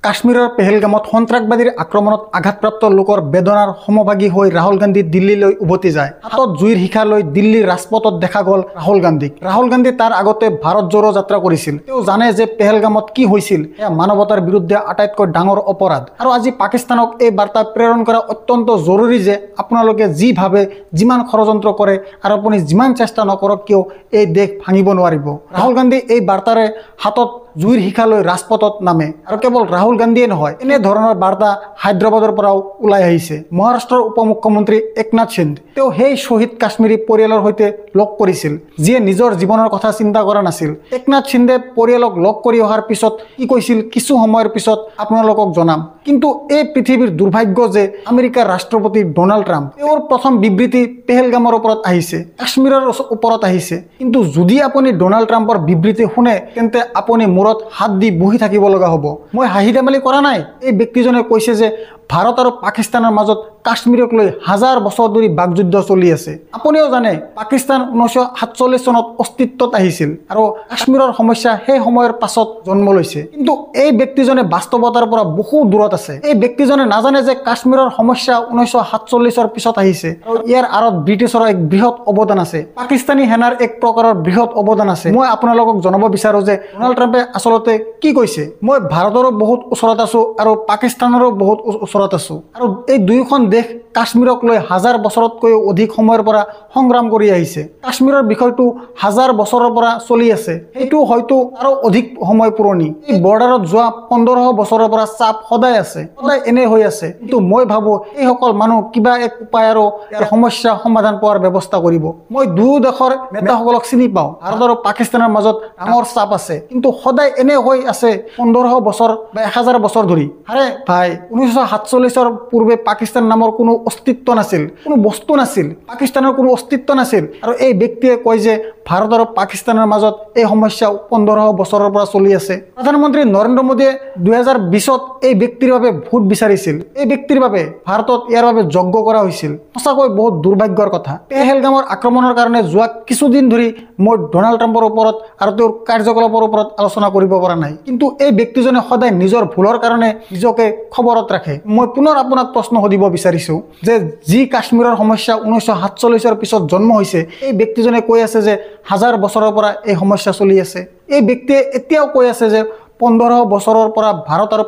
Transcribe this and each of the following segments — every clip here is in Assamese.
কাশ্মীৰৰ পেহেলগামত সন্ত্ৰাসবাদীৰ আক্ৰমণত আঘাতপ্ৰাপ্ত লোকৰ বেদনাৰ সমভাগী হৈ ৰাহুল গান্ধী দিল্লীলৈ উভতি যায়। হাতত জুইৰ শিখা লৈ দিল্লীৰ ৰাজপথত দেখা গ'ল ৰাহুল গান্ধীক। ৰাহুল গান্ধী তাৰ আগতে ভাৰত জোড়ো যাত্ৰা কৰিছিল। তেওঁ জানে যে পেহেলগামত কি হৈছিল এয়া মানৱতাৰ বিৰুদ্ধে আটাইতকৈ ডাঙৰ অপৰাধ। আৰু আজি পাকিস্তানক এই বাৰ্তা প্ৰেৰণ কৰা অত্যন্ত জৰুৰী যে আপোনালোকে যি ভাবে, যিমান ষড়যন্ত্ৰ কৰে আৰু আপুনি যিমান চেষ্টা নকৰক কিয় এই দেশ ভাঙিব নোৱাৰিব। ৰাহুল গান্ধী এই বাৰ্তাৰে হাতত জুইৰ শিখা লৈ ৰাজপথত নামে। আৰু কেৱল ৰাহুল গান্ধীয়ে নহয়, এনে ধৰণৰ বাৰ্তা হায়দৰাবাদৰ পৰাও ওলাই আহিছে। মহাৰাষ্ট্ৰৰ উপ মুখ্যমন্ত্ৰী একনাথ সিন্ধে তেওঁ সেই শ্বহীদ কাশ্মীৰী পৰিয়ালৰ সৈতে লগ কৰিছিল যিয়ে নিজৰ জীৱনৰ কথা চিন্তা কৰা নাছিল। একনাথ সিন্ধে পৰিয়ালক লগ কৰি অহাৰ পিছত কি কৈছিল কিছু সময়ৰ পিছত আপোনালোকক জনাম। কিন্তু এই পৃথিৱীৰ দুৰ্ভাগ্য যে আমেৰিকাৰ ৰাষ্ট্ৰপতি ডোনাল্ড ট্ৰাম্প তেওঁৰ প্ৰথম বিবৃতি পেহেলগামৰ ওপৰত আহিছে, কাশ্মীৰৰ ওপৰত আহিছে। কিন্তু যদি আপুনি ডোনাল্ড ট্ৰাম্পৰ বিবৃতি শুনে তেন্তে আপুনি মূৰত হাত দি বহি থাকিব লগা হ'ব। মই হাঁহি ধেমালি কৰা নাই। এই ব্যক্তিজনে কৈছে যে ভাৰত আৰু পাকিস্তানৰ মাজত কাশ্মীৰক লৈ হাজাৰ বছৰ ধৰি বাকযুদ্ধ চলি আছে। আপুনিও জানে পাকিস্তান 1947 চনত অস্তিত্বত আহিছিল আৰু কাশ্মীৰৰ সমস্যা সেই সময়ৰ পাছত জন্ম লৈছে। কিন্তু এই ব্যক্তিজনে বাস্তৱতাৰ পৰা বহু দূৰত আছে। এই ব্যক্তিজনে নাজানে যে কাশ্মীৰৰ সমস্যা 1947 পিছত আহিছে আৰু ইয়াৰ আঁৰত ব্ৰিটিছৰ এক বৃহৎ অৱদান আছে, পাকিস্তানী সেনাৰ এক প্ৰকাৰৰ বৃহৎ অৱদান আছে। মই আপোনালোকক জনাব বিচাৰো যে ডোনাল্ড ট্ৰাম্পে আচলতে কি কৈছে। মই ভাৰতৰো বহুত ওচৰত আছো আৰু পাকিস্তানৰো বহুত ওচৰত আছো আৰু এই দুয়োখন দেশ কাশ্মীৰক লৈ হাজাৰ বছৰতকৈ অধিক সময়ৰ পৰা সংগ্ৰাম কৰি আহিছে। কাশ্মীৰৰ বিষয়টো হাজাৰ বছৰৰ পৰা চলি আছে, সেইটো হয়তো আৰু অধিক সময় পুৰণি। এই বৰ্ডাৰত যোৱা 1500 বছৰৰ পৰা চাপ সদায় আছে, সদায় এনে হৈ আছে। কিন্তু মই ভাবো এইসকল মানুহ কিবা এক উপায় আৰু ইয়াৰ সমস্যা সমাধান পোৱাৰ ব্যৱস্থা কৰিব। মই দুয়ো দেশৰ নেতাসকলক চিনি পাওঁ। ভাৰত আৰু পাকিস্তানৰ মাজত ডাঙৰ চাপ আছে, কিন্তু সদায় এনে হৈ আছে 1500 বছৰ বা 1000 বছৰ ধৰি। আৰে ভাই, 1947 পূৰ্বে পাকিস্তান নামৰ কোনো অস্তিত্ব নাছিল, কোনো বস্তু নাছিল, পাকিস্তানৰ কোনো অস্তিত্ব নাছিল। আৰু এই ব্যক্তিয়ে কয় যে ভাৰত আৰু পাকিস্তানৰ মাজত এই সমস্যা 1500 বছৰৰ পৰা চলি আছে। প্ৰধানমন্ত্ৰী নৰেন্দ্ৰ মোদীয়ে 2020ত এই ব্যক্তিৰ বাবে ভোট বিচাৰিছিল। এই ব্যক্তিৰ বাবে ভাৰতত ইয়াৰ বাবে যজ্ঞ কৰা হৈছিল। সঁচাকৈ বহুত দুৰ্ভাগ্যৰ কথা। পেহেলগামৰ আক্ৰমণৰ কাৰণে যোৱা কিছুদিন ধৰি মই ডোনাল্ড ট্ৰাম্পৰ ওপৰত আৰু তেওঁৰ কাৰ্যকলাপৰ ওপৰত আলোচনা কৰিব পৰা নাই। কিন্তু এই ব্যক্তিজনে সদায় নিজৰ ভুলৰ কাৰণে নিজকে খবৰত ৰাখে। মই পুনৰ আপোনাক প্ৰশ্ন সুধিব বিচাৰিছো যে যি কাশ্মীৰৰ সমস্যা 1947 পিছত জন্ম হৈছে, এই ব্যক্তিজনে কৈ আছে যে হাজাৰ বছৰৰ পৰা এই সমস্যা চলি আছে। এই ব্যক্তিয়ে এতিয়াও কৈ আছে যে 1500 বছৰৰ পৰা ভাৰত আৰু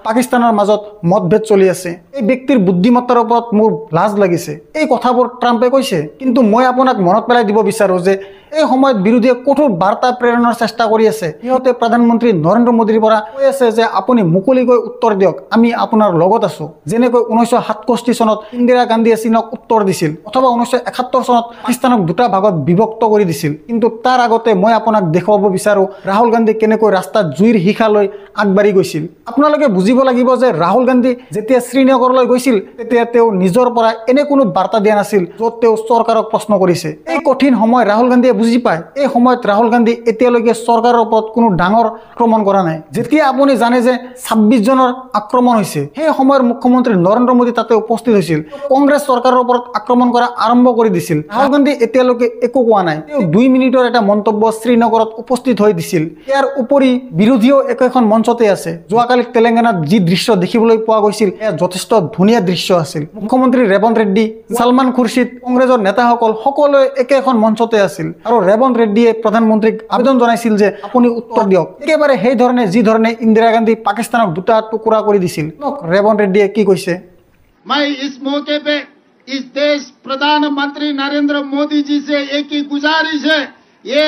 পাকিস্তানৰ মাজত মতভেদ চলি আছে। এই ব্যক্তিৰ বুদ্ধিমত্তাৰ ওপৰত মোৰ লাজ লাগিছে। এই কথাবোৰ ট্ৰাম্পে কৈছে, কিন্তু মই আপোনাক মনত পেলাই দিব বিচাৰো যে এই সময়ত বিৰোধীয়ে কঠোৰ বাৰ্তা প্ৰেৰণৰ চেষ্টা কৰি আছে। সিহঁতে প্ৰধানমন্ত্ৰী নৰেন্দ্ৰ মোদীৰ পৰা কৈ আছে যে আপুনি মুকলিকৈ উত্তৰ দিয়ক, আমি আপোনাৰ লগত আছো। যেনেকৈ 1967 চনত ইন্দিৰা গান্ধীয়ে চীনক উত্তৰ দিছিল, অথবা 1971 চনত পাকিস্তানক দুটা ভাগত বিভক্ত কৰি দিছিল। কিন্তু তাৰ আগতে মই আপোনাক দেখুৱাব বিচাৰো ৰাহুল গান্ধী কেনেকৈ ৰাস্তাত জুইৰ শিখা লৈ আগবাঢ়ি গৈছিল। আপোনালোকে বুজিব লাগিব যে ৰাহুল গান্ধী যেতিয়া শ্ৰীনগৰলৈ গৈছিল তেতিয়া তেওঁ নিজৰ পৰা এনে কোনো বাৰ্তা দিয়া নাছিল য'ত তেওঁ চৰকাৰক প্ৰশ্ন কৰিছে। এই কঠিন সময় ৰাহুল গান্ধীয়ে বুজি পায়। এই সময়ত ৰাহুল গান্ধী এতিয়ালৈকে চৰকাৰৰ ওপৰত কোনো ডাঙৰ আক্ৰমণ কৰা নাই। যেতিয়া আপুনি জানে যে 26 জনৰ আক্ৰমণ হৈছে, সেই সময়ৰ মুখ্যমন্ত্ৰী নৰেন্দ্ৰ মোদী তাতে উপস্থিত হৈছিল, কংগ্ৰেছ চৰকাৰৰ ওপৰত আক্ৰমণ কৰা আৰম্ভ কৰি দিছিল। ৰাহুল গান্ধী এতিয়ালৈকে একো কোৱা নাই। তেওঁ 2 মিনিটৰ এটা মন্তব্য শ্ৰীনগৰত উপস্থিত হৈ দিছিল। ইয়াৰ উপৰি বিৰোধীও একেখন মঞ্চতে আছে। যোৱাকালি তেলেংগানাত যি দৃশ্য দেখিবলৈ পোৱা গৈছিল এয়া যথেষ্ট ধুনীয়া দৃশ্য আছিল। মুখ্যমন্ত্ৰী ৰেৱন্ত ৰেড্ডী, সালমান খুৰছিদ, কংগ্ৰেছৰ নেতাসকল সকলোৱে একেখন মঞ্চতে আছিল আৰু ৰেৱন্ত ৰেড্ডীয়ে প্ৰধানমন্ত্ৰীক আবেদন জনাইছিল যে আপুনি উত্তৰ দিয়ক। একেবাৰে সেই ধৰণে যি ধৰণে ইন্দিৰা গান্ধী পাকিস্তানক দুটা টুকুৰা কৰি দিছিল। ৰেৱন্ত ৰেড্ডীয়ে কি কৈছে? मैं इस मौके पे इस देश प्रधानमंत्री नरेंद्र मोदी जी से एक ही गुजारिश है, ये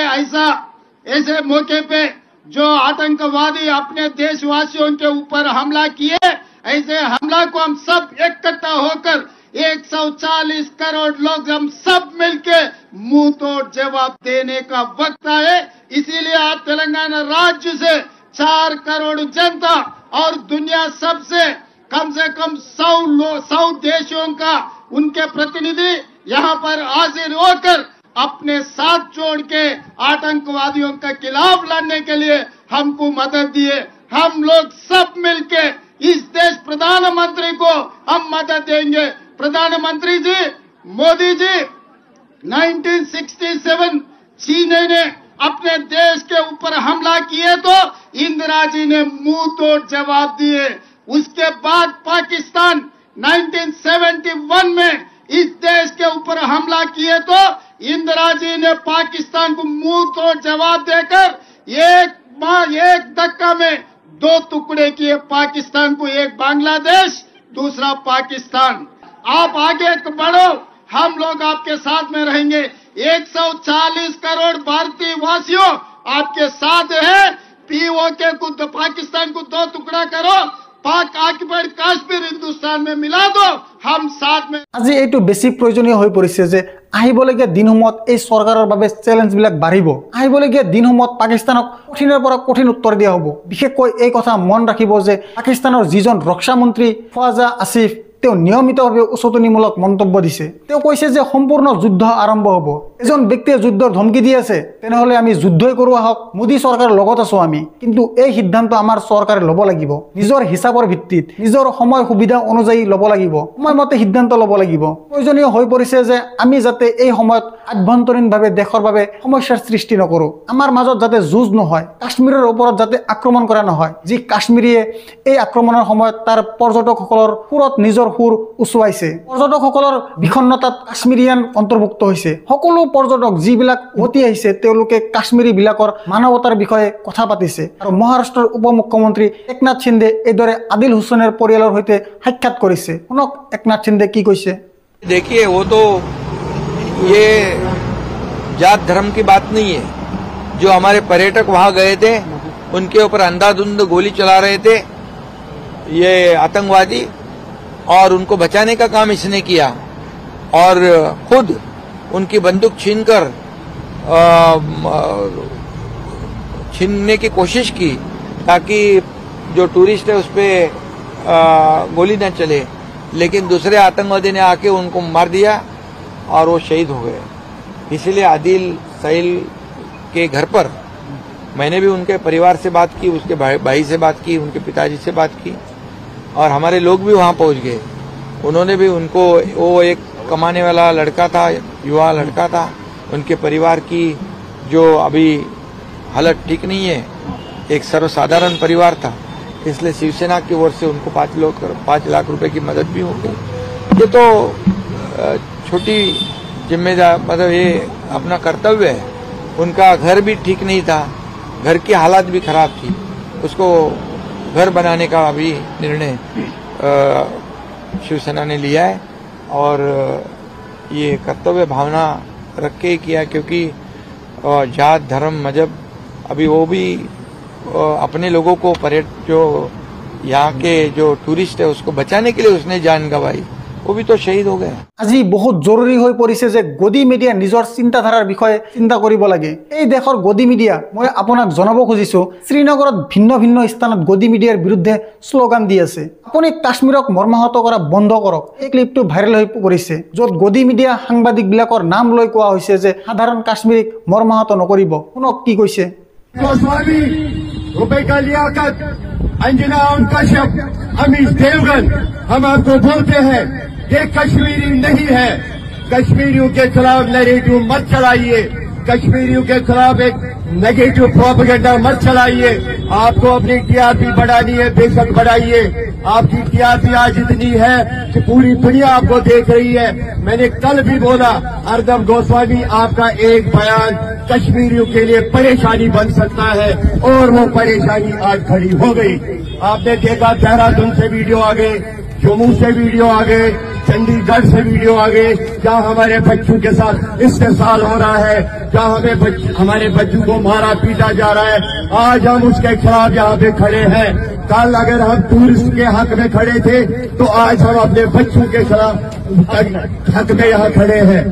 ऐसे मौके पे जो आतंकवादी अपने देशवासियों के ऊपर हमला किए, ऐसे हमला को हम सब इकट्ठा होकर 140 करोड़ लोग हम सब मिलके मुंह तोड़ जवाब देने का वक्त आए। इसीलिए आज तेलंगाना राज्य से 4 करोड़ जनता और दुनिया सबसे कम 100 देशों का उनके प्रतिनिधि यहाँ पर हाजिर होकर अपने साथ जोड़ के आतंकवादियों के खिलाफ लड़ने के लिए हमको मदद दिए। हम लोग सब मिलके इस देश प्रधानमंत्री को हम मदद देंगे। प्रधानमंत्री जी, मोदी जी, 1967 चीन ने अपने देश के ऊपर हमला किए तो इंदिरा जी ने मुंह तोड़ जवाब दिए। उसके बाद पाकिस्तान 1971 में इस देश के ऊपर हमला किए तो इंदिरा जी ने पाकिस्तान को मुंह तोड़ जवाब देकर एक धक्का में दो टुकड़े किए पाकिस्तान को, एक बांग्लादेश दूसरा पाकिस्तान। आप आगे बढ़ो, हम लोग आपके साथ में रहेंगे। 140 करोड़ भारतीय वासियों आपके साथ है। पीओके को पाकिस्तान को दो टुकड़ा करो, पाक ऑक्युपाइड काश्मीर हिंदुस्तान में मिला दो, हम साथ में। আজি এইটো বেছি প্ৰয়োজনীয় হৈ পৰিছে যে আহিবলগীয়া দিনসমূহত এই চৰকাৰৰ বাবে চেলেঞ্জবিলাক বাঢ়িব। আহিবলগীয়া দিনসমূহত পাকিস্তানক কঠিনৰ পৰা কঠিন উত্তৰ দিয়া হ'ব। বিশেষকৈ এই কথা মন ৰাখিব যে পাকিস্তানৰ যিজন ৰক্ষা মন্ত্ৰী খোৱাজা আসিফ তেওঁ নিয়মিতভাৱে উচতনিমূলক মন্তব্য দিছে। তেওঁ কৈছে যে সম্পূৰ্ণ যুদ্ধ আৰম্ভ হ'ব। এজন ব্যক্তিয়ে যুদ্ধৰ ধমকি দি আছে, তেনেহ'লে আমি যুদ্ধই কৰোঁ আহক, মোদী চৰকাৰৰ লগত আছোঁ আমি। কিন্তু এই সিদ্ধান্ত আমাৰ চৰকাৰে ল'ব লাগিব, নিজৰ হিচাপৰ ভিত্তিত, নিজৰ সময় সুবিধা অনুযায়ী ল'ব লাগিব, সময়মতে সিদ্ধান্ত ল'ব লাগিব। প্ৰয়োজনীয় হৈ পৰিছে যে আমি যাতে এই সময়ত আভ্যন্তৰীণভাৱে দেশৰ বাবে সমস্যাৰ সৃষ্টি নকৰোঁ, আমাৰ মাজত যাতে যুঁজ নহয়, কাশ্মীৰৰ ওপৰত যাতে আক্ৰমণ কৰা নহয়। যি কাশ্মীৰীয়ে এই আক্ৰমণৰ সময়ত তাৰ পৰ্যটকসকলৰ সুৰত নিজৰ সুৰ উচুৱাইছে। পৰ্যটকসকলৰ বিষণ্ণতাত কাশ্মীৰিয়ান অন্তৰ্ভুক্ত হৈছে। সকলো পৰ্যটক যিবিলাক উভতি আহিছে তেওঁলোকে কাশ্মীৰীবিলাকৰ মানৱতাৰ বিষয়ে কথা পাতিছে। আৰু মহাৰাষ্ট্ৰৰ উপ মুখ্যমন্ত্ৰী একনাথ সিন্ধে এইদৰে আদিল হুছেইনৰ পৰিয়ালৰ সৈতে সাক্ষাৎ কৰিছে। শুনক একনাথ সিন্ধে কি কৈছে। देखिए, वो तो ये जात धर्म की बात नहीं है। जो हमारे पर्यटक वहां गए थे उनके ऊपर अंधाधुंध गोली चला रहे थे ये आतंकवादी, और उनको बचाने का काम इसने किया और खुद उनकी बंदूक छीनने की कोशिश की ताकि जो टूरिस्ट है उस पे गोली न चले, लेकिन दूसरे आतंकवादी ने आके उनको मार दिया और वो शहीद हो गए। इसीलिए आदिल साहिल के घर पर मैंने भी उनके परिवार से बात की, उसके भाई से बात की, उनके पिताजी से बात की, और हमारे लोग भी वहां पहुंच गए। उन्होंने भी उनको, वो एक कमाने वाला लड़का था, युवा लड़का था, उनके परिवार की जो अभी हालत ठीक नहीं है, एक सर्वसाधारण परिवार था, इसलिए शिवसेना की ओर से उनको 5 लाख रुपए की मदद भी हो गई। ये तो छोटी जिम्मेदार, मतलब ये अपना कर्तव्य है। उनका घर भी ठीक नहीं था, घर की हालात भी खराब थी, उसको घर बनाने का अभी निर्णय शिवसेना ने लिया है और ये कर्तव्य भावना रख के किया, क्योंकि जात धर्म मजहब अभी वो भी अपने लोगों को जो यहाँ के जो टूरिस्ट है उसको बचाने के लिए उसने जान गंवाई, वो भी तो शहीद हो गए। আজি বহুত জৰুৰী হৈ পৰিছে যে গদি মিডিয়া নিজৰ চিন্তাধাৰাৰ বিষয়ে চিন্তা কৰিব লাগে। এই দেশৰ গদি মিডিয়া, মই আপোনাক জনাব খুজিছোঁ, শ্ৰীনগৰত ভিন্ন ভিন্ন স্থানত গদি মিডিয়াৰ বিৰুদ্ধে শ্লোগান দি আছে। আপুনি কাশ্মীৰক মৰ্মাহত কৰা বন্ধ কৰক। এই ক্লিপটো ভাইৰেল হৈ পৰিছে, য'ত গদি মিডিয়া সাংবাদিকবিলাকৰ নাম লৈ কোৱা হৈছে যে সাধাৰণ কাশ্মীৰীক মৰ্মাহত নকৰিব। শুনক কি কৈছে। गोस्वामी, रुबैका लियाकत, अंजना ओम कश्यप, अमीश देवगन, हम आपको बोलते हैं ये कश्मीरी नहीं है। कश्मीरियों के खिलाफ नैरेटिव मत चलाइए, कश्मीरियों के खिलाफ एक नेगेटिव प्रोपेगेंडा मत चलाइए। आपको अपनी टीआरपी बढ़ानी है, बेशक बढ़ाइए। आपकी टीआरपी आज इतनी है कि पूरी दुनिया आपको देख रही है। मैंने कल भी बोला, अर्दम गोस्वामी आपका एक बयान कश्मीरियों के लिए परेशानी बन सकता है, और वो परेशानी आज खड़ी हो गई। आपने देखा देहरादून से वीडियो आ गए, जम्मू से वीडियो आ गए, चंडीगढ़ से वीडियो आ गए, जहां हमारे बच्चों के साथ इस्तेसाल हो रहा है, जहां हमारे बच्चों को मारा पीटा जा रहा है। आज हम उसके खिलाफ यहाँ पे खड़े हैं। कल अगर हम टूरिस्ट के हक में खड़े थे तो आज हम अपने बच्चों के खिलाफ हक में यहाँ खड़े हैं।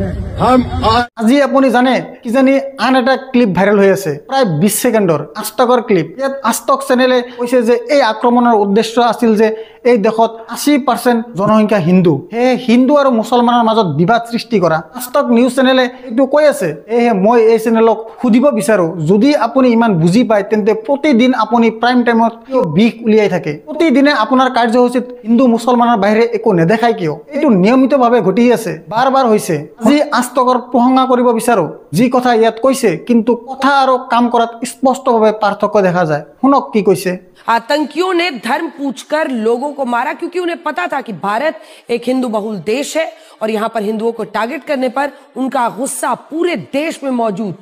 আজি আপুনি জানে কিজানি আন এটা ক্লিপ ভাইৰেল হৈ আছে, প্ৰায় 20 ছেকেণ্ডৰ আজতকৰ ক্লিপ। ইয়াত আজতক চেনেলে কৈছে যে এই আক্ৰমণৰ উদ্দেশ্য আছিল যে এই দেশত 80% জনসংখ্যা হিন্দু, সেয়ে হিন্দু আৰু মুছলমানৰ মাজত বিবাদ সৃষ্টি কৰা। আজতক নিউজ চেনেলে এইটো কৈ আছে। সেয়েহে মই এই চেনেলক সুধিব বিচাৰো, যদি আপুনি ইমান বুজি পায় তেন্তে প্ৰতিদিন আপুনি প্ৰাইম টাইমত কিয় বিষ উলিয়াই থাকে? প্ৰতিদিনে আপোনাৰ কাৰ্যসূচীত হিন্দু মুছলমানৰ বাহিৰে একো নেদেখায় কিয়? এইটো নিয়মিতভাৱে ঘটি আছে, বাৰ বাৰ হৈছে। আজি আজতকৰ প্ৰশংসা কৰিব বিচাৰো। যি কথা ইয়াত কৈছে কিন্তু কথা আৰু কাম কৰাত স্পষ্টভাৱে পাৰ্থক্য দেখা যায় শুনক কি কৈছে आतंकियों ने धर्म पूछकर लोगों को मारा क्योंकि उन्हें पता था कि भारत एक हिंदू बहुल देश है और यहां पर हिंदुओं को टारगेट करने पर उनका गुस्सा पूरे देश में मौजूद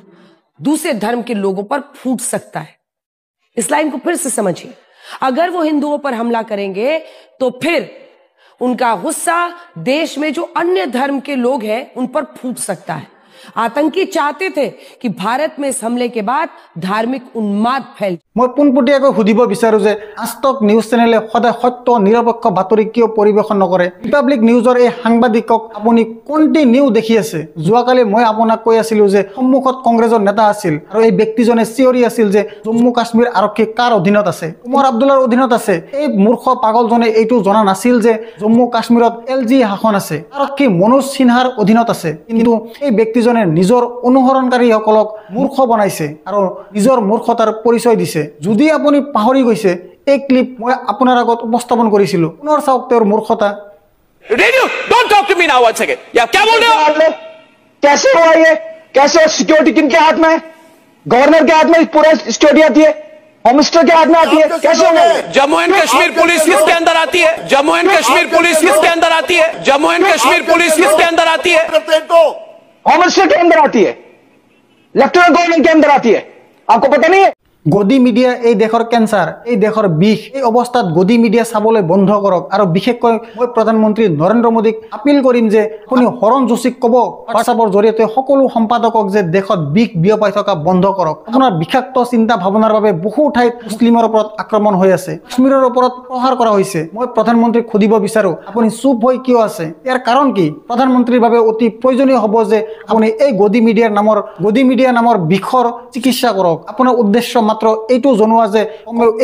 दूसरे धर्म के लोगों पर फूट सकता है। इस लाइन को फिर से समझिए, अगर वो हिंदुओं पर हमला करेंगे तो फिर उनका गुस्सा देश में जो अन्य धर्म के लोग हैं उन पर फूट सकता है। आतंकी चाहते थे कि भारत में इस हमले के बाद धार्मिक उन्माद फैल। मैं पुनपुटियाকৈ সুধিব বিচাৰো যে আজতক নিউজ চেনেলে সদায় সত্য নিৰপেক্ষ বাতৰি কিয় পৰিবেশন নকৰে ৰিপাব্লিক নিউজৰ এই সাংবাদিকক আপুনি কোনটি নিউজ দেখি আছে যোৱাকালি মই আপোনাক কৈ আছিলো যে সন্মুখত কংগ্ৰেছৰ নেতা আছিল আৰু এই ব্যক্তিজনে চিঞৰি আছিল যে জম্মু কাশ্মীৰ আৰক্ষী কাৰ অধীনত আছে উমৰ আব্দুল্লাৰ অধীনত আছে এই মূৰ্খ পাগলজনে এইটো জনা নাছিল যে জম্মু কাশ্মীৰত এলজি শাসন আছে আৰক্ষী মনোজ সিনহাৰ অধীনত আছে কিন্তু এই ব্যক্তিজনে নিজৰ অনুসৰণকাৰীসকলক মূৰ্খ বনাইছে আৰু নিজৰ মূৰ্খতাৰ পৰিচয় দিছে যদি আপুনি পাহৰি গৈছে এই ক্লিপ মই আপোনাৰ আগত উপস্থাপন কৰিছিলো পুনৰ চাওক তেওঁৰ মূৰ্খতা radio don't talk to me now one second या क्या बोल रहे हो कैसे हुआ ये कैसे सिक्योरिटी किनके हाथ में है गवर्नर के हाथ में पूरा सिक्योरिटी आती है होम मिनिस्टर के हाथ में आती है कैसे हुआ जम्मू एंड कश्मीर पुलिस किसके अंदर आती है जम्मू एंड कश्मीर पुलिस किसके अंदर आती है जम्मू एंड कश्मीर पुलिस किसके अंदर आती है होम मिनिस्टर के अंदर आती है लेफ्टिनेंट गवर्नर के अंदर आती है आपको पता नहीं है গদি মিডিয়া এই দেশৰ কেঞ্চাৰ এই দেশৰ বিষ এই অৱস্থাত গদি মিডিয়া চাবলৈ বন্ধ কৰক আৰু বিশেষকৈ মই প্ৰধানমন্ত্ৰী নৰেন্দ্ৰ মোদীক আপিল কৰিম যে আপুনি হৰণ যোশীক ক'ব হোৱাটছআপৰ জৰিয়তে সকলো সম্পাদকক যে দেশত বিষ বিয়পাই থকা বন্ধ কৰক আপোনাৰ বিষাক্ত চিন্তা ভাৱনাৰ বাবে বহু ঠাইত মুছলিমৰ ওপৰত আক্ৰমণ হৈ আছে কাশ্মীৰৰ ওপৰত প্ৰহাৰ কৰা হৈছে মই প্ৰধানমন্ত্ৰীক সুধিব বিচাৰো আপুনি চুপ হৈ কিয় আছে ইয়াৰ কাৰণ কি প্ৰধানমন্ত্ৰীৰ বাবে অতি প্ৰয়োজনীয় হ'ব যে আপুনি এই গদি মিডিয়া নামৰ বিষৰ চিকিৎসা কৰক আপোনাৰ উদ্দেশ্য মাত্ৰ এইটো জনোৱা যে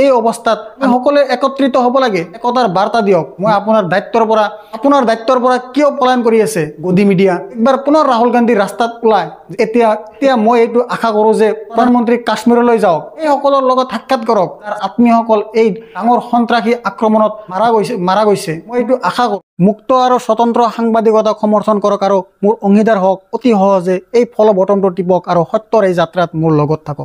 এই অৱস্থাত সকলোৱে একত্ৰিত হ'ব লাগে একতাৰ বাৰ্তা দিয়ক মই আপোনাৰ দায়িত্বৰ পৰা কিয় পলায়ন কৰি আছে গদি মিডিয়া একবাৰ পুনৰ ৰাহুল গান্ধী ৰাস্তাত ওলাই এতিয়া মই এইটো আশা কৰো যে প্ৰধানমন্ত্ৰী কাশ্মীৰলৈ যাওক এই সকলৰ লগত সাক্ষাৎ কৰক আৰু আত্মীয়সকল এই ডাঙৰ সন্ত্ৰাসী আক্ৰমণত মাৰা গৈছে মই এইটো আশা কৰো মুক্ত আৰু স্বতন্ত্ৰ সাংবাদিকতাক সমৰ্থন কৰক আৰু মোৰ অংশীদাৰ হওক অতি সহজে এই ফলো বটনটো টিপক আৰু সত্যৰ এই যাত্ৰাত মোৰ লগত থাকক